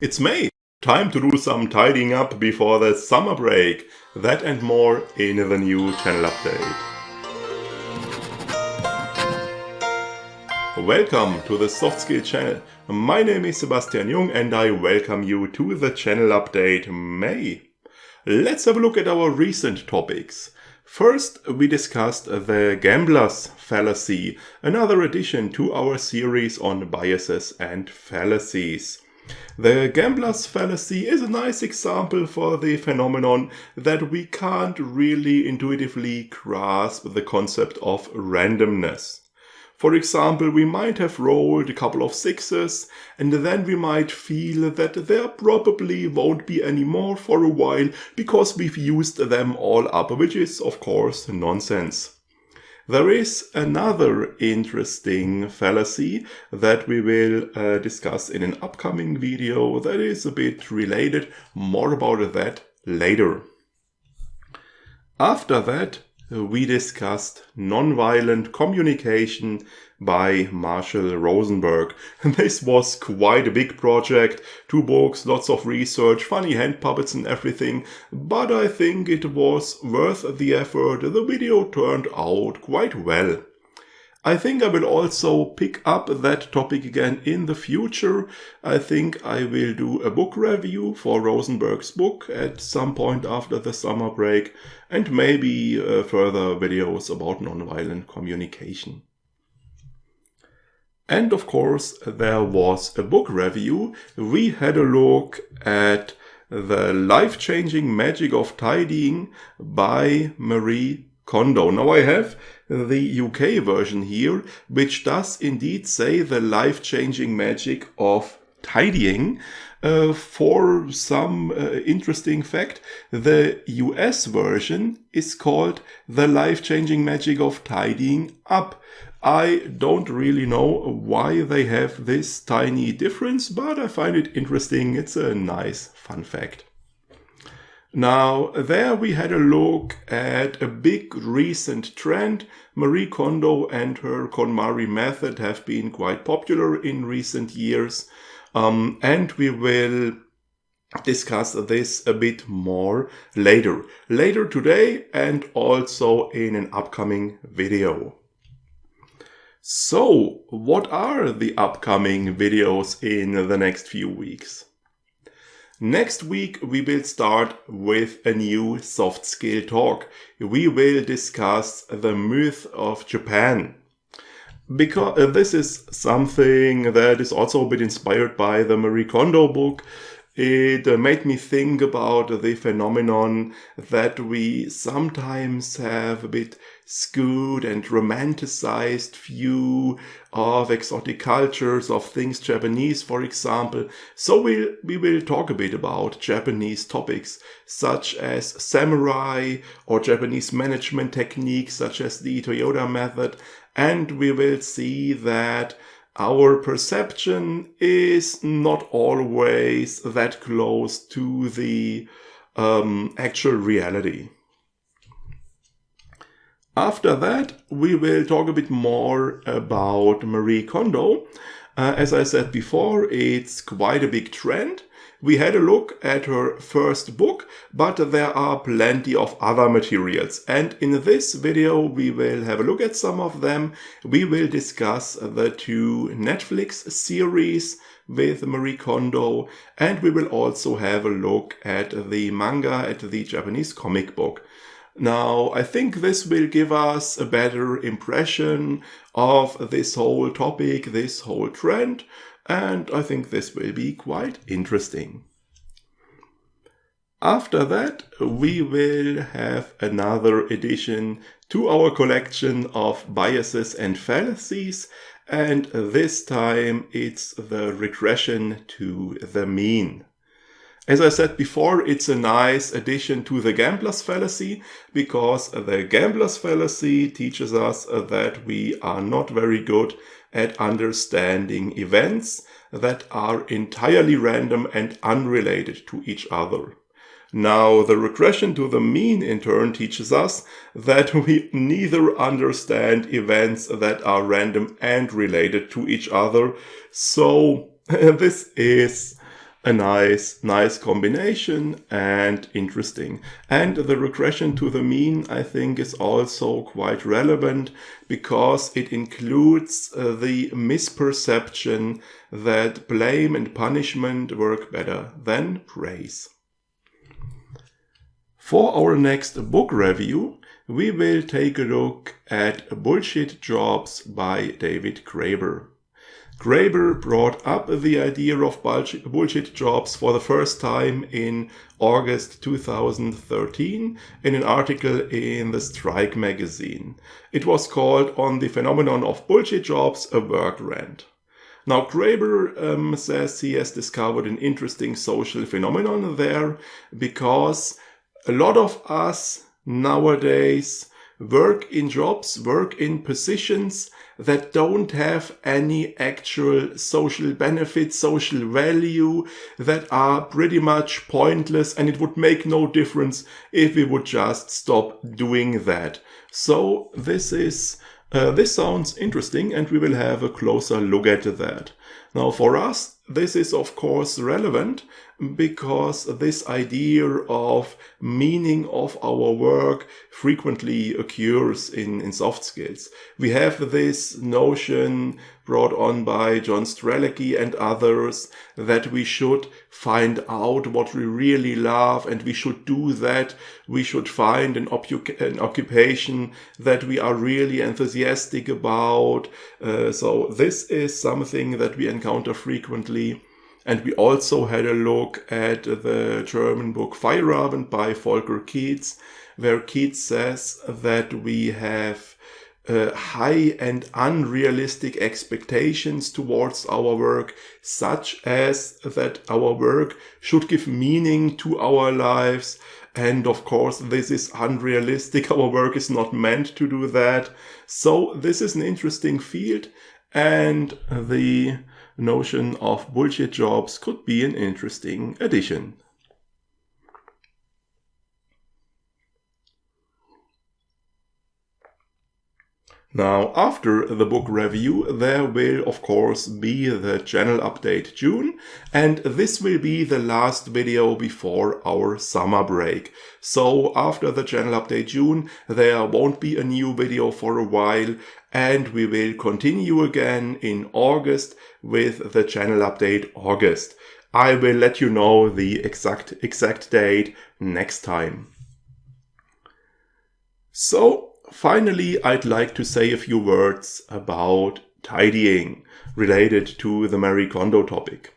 It's May! Time to do some tidying up before the summer break. That and more in the new channel update. Welcome to the Soft Skill channel. My name is Sebastian Jung and I welcome you to the channel update May. Let's have a look at our recent topics. First, we discussed the gambler's fallacy, another addition to our series on biases and fallacies. The gambler's fallacy is a nice example for the phenomenon that we can't really intuitively grasp the concept of randomness. For example, we might have rolled a couple of sixes and then we might feel that there probably won't be any more for a while because we've used them all up, which is of course nonsense. There is another interesting fallacy that we will discuss in an upcoming video that is a bit related. More about that later. After that, we discussed Nonviolent Communication by Marshall Rosenberg. This was quite a big project, 2 books, lots of research, funny hand puppets and everything, but I think it was worth the effort. The video turned out quite well. I think I will also pick up that topic again in the future. I think I will do a book review for Rosenberg's book at some point after the summer break and maybe further videos about nonviolent communication. And of course, there was a book review. We had a look at The Life-Changing Magic of Tidying by Marie Kondo. Now I have the UK version here, which does indeed say the life-changing magic of tidying. For some interesting fact, the US version is called The Life-Changing Magic of Tidying Up. I don't really know why they have this tiny difference, but I find it interesting. It's a nice fun fact. Now, there we had a look at a big recent trend. Marie Kondo and her KonMari method have been quite popular in recent years, and we will discuss this a bit more later today and also in an upcoming video. So, what are the upcoming videos in the next few weeks? Next week we will start with a new soft skill talk. We will discuss the myth of Japan. Because this is something that is also a bit inspired by the Marie Kondo book. It made me think about the phenomenon that we sometimes have a bit skewed and romanticized view of exotic cultures, of things Japanese, for example. So we will talk a bit about Japanese topics such as samurai or Japanese management techniques such as the Toyota method, and we will see that our perception is not always that close to the actual reality. After that, we will talk a bit more about Marie Kondo. As I said before, it's quite a big trend. We had a look at her first book, but there are plenty of other materials. And in this video, we will have a look at some of them. We will discuss the 2 Netflix series with Marie Kondo, and we will also have a look at the manga, at the Japanese comic book. Now, I think this will give us a better impression of this whole topic, this whole trend, and I think this will be quite interesting. After that, we will have another addition to our collection of biases and fallacies, and this time it's the regression to the mean. As I said before, it's a nice addition to the gambler's fallacy, because the gambler's fallacy teaches us that we are not very good at understanding events that are entirely random and unrelated to each other. Now, the regression to the mean in turn teaches us that we neither understand events that are random and related to each other. So this is a nice combination and interesting. And the regression to the mean, I think, is also quite relevant because it includes the misperception that blame and punishment work better than praise. For our next book review, we will take a look at Bullshit Jobs by David Graeber. Graeber brought up the idea of bullshit jobs for the first time in August 2013 in an article in the Strike magazine. It was called "On the Phenomenon of Bullshit Jobs, a Work Rant." Now, Graeber says he has discovered an interesting social phenomenon there because a lot of us nowadays work in jobs, work in positions that don't have any actual social benefit, social value, that are pretty much pointless, and it would make no difference if we would just stop doing that. So this sounds interesting, and we will have a closer look at that. Now, for us, this is of course relevant because this idea of meaning of our work frequently occurs in soft skills. We have this notion brought on by John Strzelecki and others that we should find out what we really love, and we should do that. We should find an occupation that we are really enthusiastic about. So this is something that we encounter frequently. And we also had a look at the German book Feierabend by Volker Kietz, where Kietz says that we have high and unrealistic expectations towards our work, such as that our work should give meaning to our lives. And of course, this is unrealistic. Our work is not meant to do that. So this is an interesting field, and the notion of bullshit jobs could be an interesting addition. Now, after the book review, there will of course be the channel update June, and this will be the last video before our summer break. So after the channel update June, there won't be a new video for a while, and we will continue again in August with the channel update August. I will let you know the exact date next time. So, finally, I'd like to say a few words about tidying related to the Marie Kondo topic.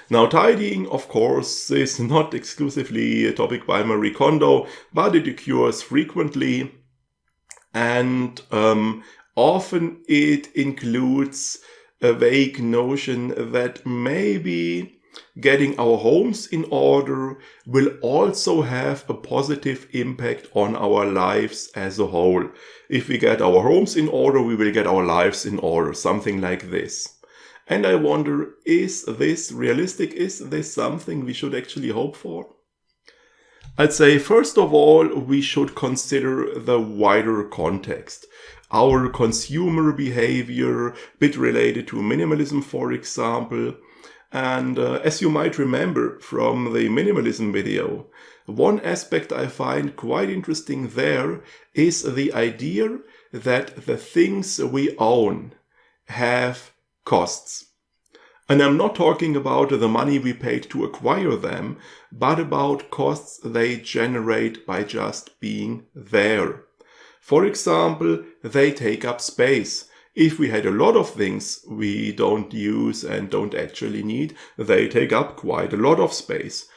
Now, tidying, of course, is not exclusively a topic by Marie Kondo, but it occurs frequently, and often it includes a vague notion that maybe getting our homes in order will also have a positive impact on our lives as a whole. If we get our homes in order, we will get our lives in order, something like this. And I wonder, is this realistic? Is this something we should actually hope for? I'd say, first of all, we should consider the wider context. Our consumer behavior, bit related to minimalism, for example. And as you might remember from the minimalism video, one aspect I find quite interesting there is the idea that the things we own have costs. And I'm not talking about the money we paid to acquire them, but about costs they generate by just being there. For example, they take up space. If we had a lot of things we don't use and don't actually need, they take up quite a lot of space.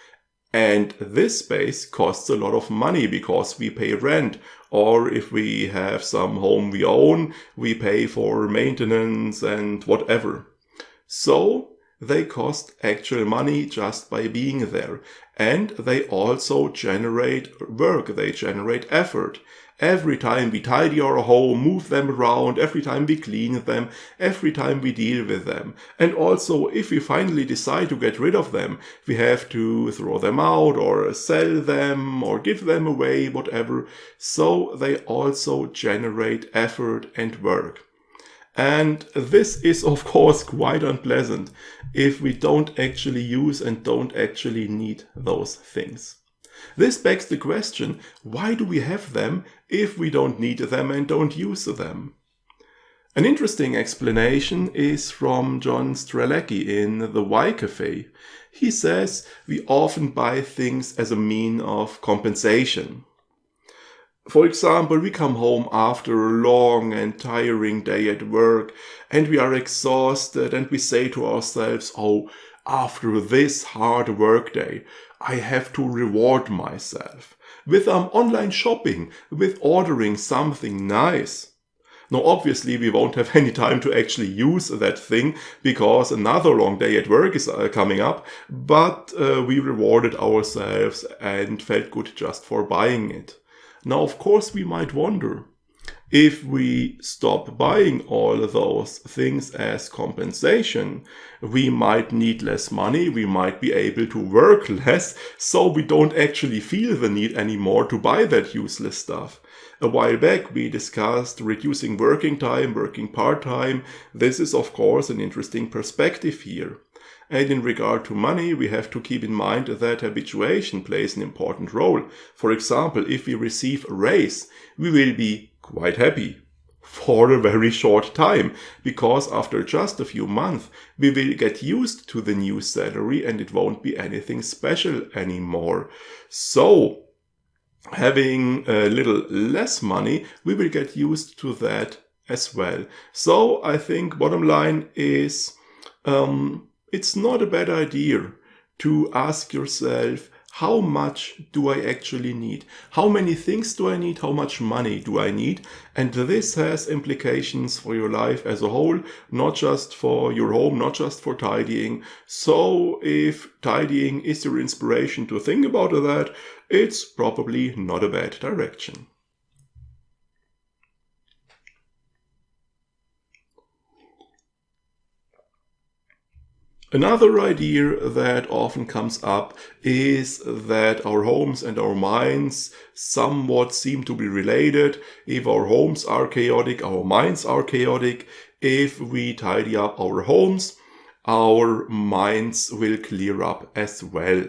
And this space costs a lot of money because we pay rent, or if we have some home we own, we pay for maintenance and whatever. So they cost actual money just by being there. And they also generate work, they generate effort. Every time we tidy our home, move them around, every time we clean them, every time we deal with them. And also, if we finally decide to get rid of them, we have to throw them out or sell them or give them away, whatever. So they also generate effort and work. And this is, of course, quite unpleasant if we don't actually use and don't actually need those things. This begs the question, why do we have them if we don't need them and don't use them? An interesting explanation is from John Strzelecki in The Why Cafe. He says we often buy things as a mean of compensation. For example, we come home after a long and tiring day at work and we are exhausted and we say to ourselves, oh, after this hard work day, I have to reward myself with online shopping, with ordering something nice. Now, obviously, we won't have any time to actually use that thing because another long day at work is coming up, but we rewarded ourselves and felt good just for buying it. Now, of course, we might wonder, if we stop buying all those things as compensation, we might need less money, we might be able to work less, so we don't actually feel the need anymore to buy that useless stuff. A while back we discussed reducing working time, working part-time. This is of course an interesting perspective here. And in regard to money, we have to keep in mind that habituation plays an important role. For example, if we receive a raise, we will be quite happy for a very short time, because after just a few months, we will get used to the new salary and it won't be anything special anymore. So, having a little less money, we will get used to that as well. So, I think bottom line is, it's not a bad idea to ask yourself, how much do I actually need? How many things do I need? How much money do I need? And this has implications for your life as a whole, not just for your home, not just for tidying. So if tidying is your inspiration to think about that, it's probably not a bad direction. Another idea that often comes up is that our homes and our minds somewhat seem to be related. If our homes are chaotic, our minds are chaotic. If we tidy up our homes, our minds will clear up as well.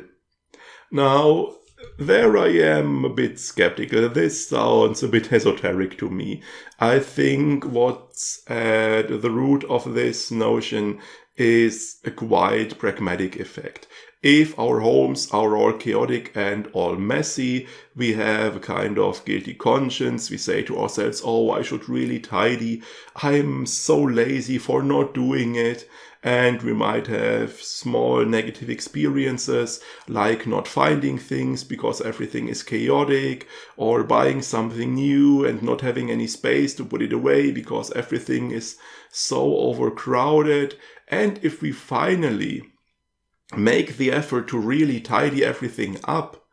Now, there I am a bit skeptical. This sounds a bit esoteric to me. I think what's at the root of this notion is a quite pragmatic effect. If our homes are all chaotic and all messy, we have a kind of guilty conscience. We say to ourselves, oh, I should really tidy. I'm so lazy for not doing it. And we might have small negative experiences like not finding things because everything is chaotic, or buying something new and not having any space to put it away because everything is so overcrowded. And if we finally make the effort to really tidy everything up,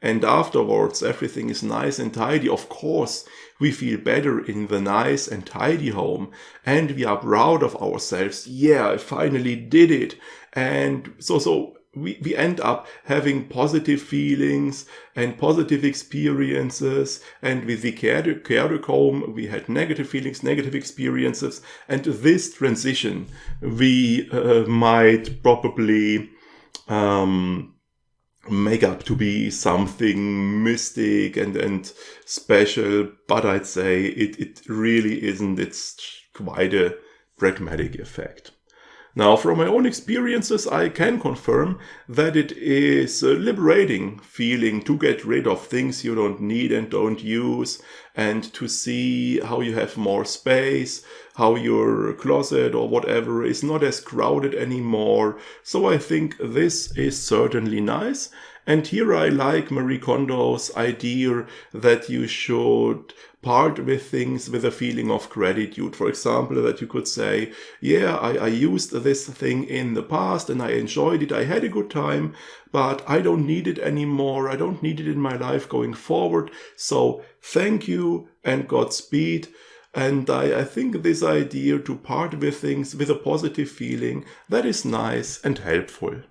and afterwards everything is nice and tidy, of course, we feel better in the nice and tidy home, and we are proud of ourselves. Yeah, I finally did it. And so we end up having positive feelings and positive experiences, and with the chaotic home we had negative feelings, negative experiences, and this transition we might probably make up to be something mystic and special, but I'd say it really isn't. It's quite a pragmatic effect. Now, from my own experiences, I can confirm that it is a liberating feeling to get rid of things you don't need and don't use, and to see how you have more space, how your closet or whatever is not as crowded anymore. So I think this is certainly nice. And here I like Marie Kondo's idea that you should part with things with a feeling of gratitude. For example, that you could say, yeah, I used this thing in the past and I enjoyed it, I had a good time, but I don't need it anymore, I don't need it in my life going forward, so thank you and Godspeed. And I think this idea to part with things with a positive feeling, that is nice and helpful.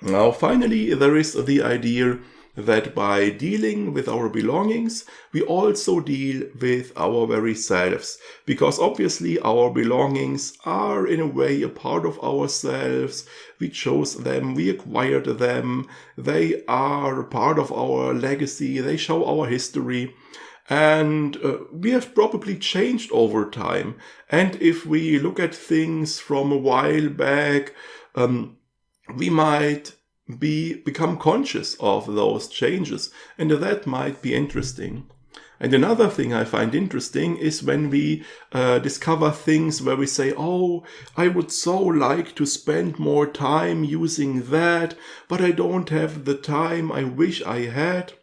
Now, finally, there is the idea that by dealing with our belongings, we also deal with our very selves. Because obviously our belongings are in a way a part of ourselves. We chose them, we acquired them, they are part of our legacy, they show our history. And we have probably changed over time. And if we look at things from a while back, we might become conscious of those changes, and that might be interesting. And another thing I find interesting is when we discover things where we say, oh, I would so like to spend more time using that, but I don't have the time I wish I had.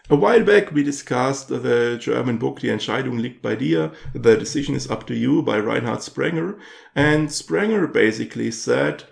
A while back we discussed the German book Die Entscheidung liegt bei dir, The Decision is Up to You by Reinhard Sprenger, and Sprenger basically said,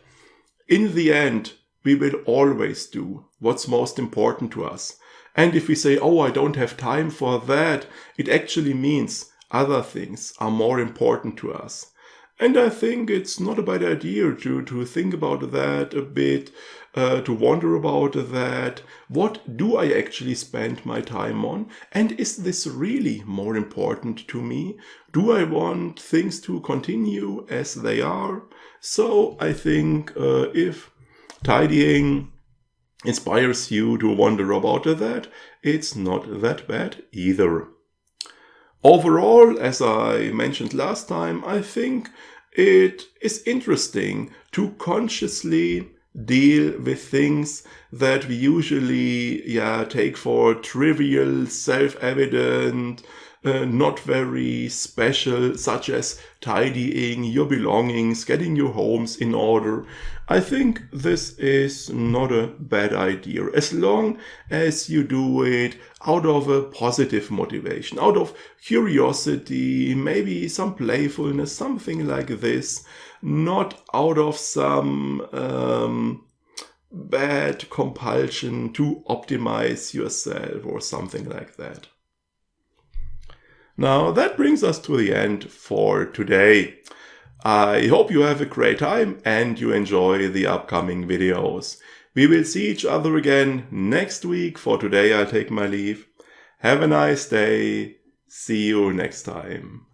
in the end, we will always do what's most important to us. And if we say, oh, I don't have time for that, it actually means other things are more important to us. And I think it's not a bad idea to think about that a bit, to wonder about that. What do I actually spend my time on? And is this really more important to me? Do I want things to continue as they are? So I think if tidying inspires you to wonder about that, it's not that bad either. Overall, as I mentioned last time, I think it is interesting to consciously deal with things that we usually take for trivial, self-evident, not very special, such as tidying your belongings, getting your homes in order. I think this is not a bad idea, as long as you do it out of a positive motivation, out of curiosity, maybe some playfulness, something like this, not out of some bad compulsion to optimize yourself or something like that. Now that brings us to the end for today. I hope you have a great time and you enjoy the upcoming videos. We will see each other again next week. For today, I'll take my leave. Have a nice day. See you next time.